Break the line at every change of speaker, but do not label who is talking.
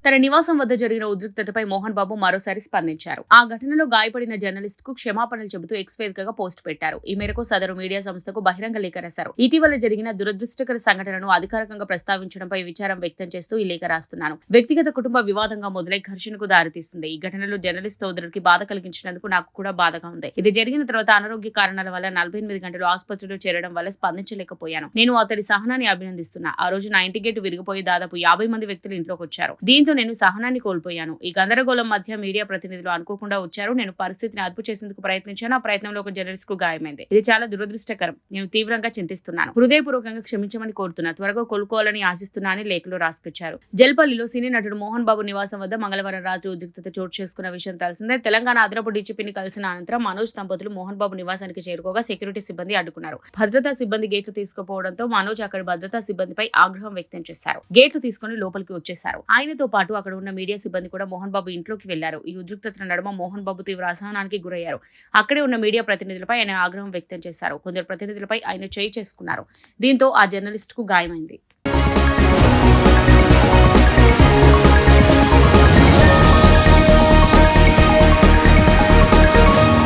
తన నివాసం వద్ద జరిగిన ఉద్రిక్తతపై మోహన్ బాబు మరోసారి స్పందించారు. ఆ ఘటనలో గాయపడిన జర్నలిస్ట్ కు క్షమాపణలు చెబుతూ ఎక్స్ వేదికగా పోస్ట్ పెట్టారు. ఈ మేరకు సదరు మీడియా సంస్థకు బహిరంగ లేఖ రాశారు. ఇటీవల జరిగిన దురదృష్టకర సంఘటనను అధికారికంగా ప్రస్తావించడంపై విచారం వ్యక్తం చేస్తూ ఈ లేఖ రాస్తున్నాను. వ్యక్తిగత కుటుంబ వివాదంగా మొదలై ఘర్షణకు దారితీస్తుంది. ఈ ఘటనలో జర్నలిస్ట్ సోదరుడికి బాధ కలిగించినందుకు నాకు కూడా బాధగా ఉంది. ఇది జరిగిన తర్వాత అనారోగ్య కారణాల వల్ల 48 గంటలు ఆసుపత్రిలో చేరడం వల్ల స్పందించలేకపోయాను. నేను అతడి సహనాన్ని అభినందిస్తున్నా. ఆ రోజు నా ఇంటి గేటు విరిగిపోయి దాదాపు 50 మంది వ్యక్తులు ఇంట్లోకి వచ్చారు. దీంతో నేను సహనాన్ని కోల్పోయాను. ఈ గందరగోళం మధ్య మీడియా ప్రతినిధులు అనుకోకుండా వచ్చారు. నేను పరిస్థితిని అదుపు చేసేందుకు ప్రయత్నించాను. ఆ ప్రయత్నంలో ఒక జర్నలిస్ట్ కు గాయమైంది. ఇది చాలా దురదృష్టకరం. నేను తీవ్రంగా చింతిస్తున్నాను. హృదయపూర్వకంగా క్షమించమని కోరుతున్నా. త్వరగా కోలుకోవాలని ఆశిస్తున్నా అని లేఖలో రాసుకొచ్చారు. జల్పల్లిలో సినీ నటుడు మోహన్ బాబు నివాసం వద్ద మంగళవారం రాత్రి ఉద్రిక్తత చోటు చేసుకున్న విషయం తెలిసిందే. తెలంగాణ అదనపు డీజీపీని కలిసిన అనంతరం మనోజ్ దంపతులు మోహన్ బాబు నివాసానికి చేరుకోగా సెక్యూరిటీ సిబ్బంది అడ్డుకున్నారు. భద్రతా సిబ్బంది గేట్లు తీసుకుపోవడంతో మనోజ్ అక్కడి భద్రతా సిబ్బందిపై ఆగ్రహం వ్యక్తం చేశారు. గేట్లు తీసుకుని లోపలికి వచ్చేశారు. ఆయనతో పాటు అక్కడ ఉన్న మీడియా సిబ్బంది కూడా మోహన్ బాబు ఇంట్లోకి వెళ్లారు. ఈ ఉద్రిక్తత నడుమ మోహన్ బాబు తీవ్ర అసహనానికి గురయ్యారు. అక్కడే ఉన్న మీడియా ప్రతినిధులపై ఆయన ఆగ్రహం వ్యక్తం చేశారు. కొందరు ప్రతినిధులపై ఆయన చేయి చేసుకున్నారు. దీంతో ఆ జర్నలిస్ట్ కు గాయమైంది.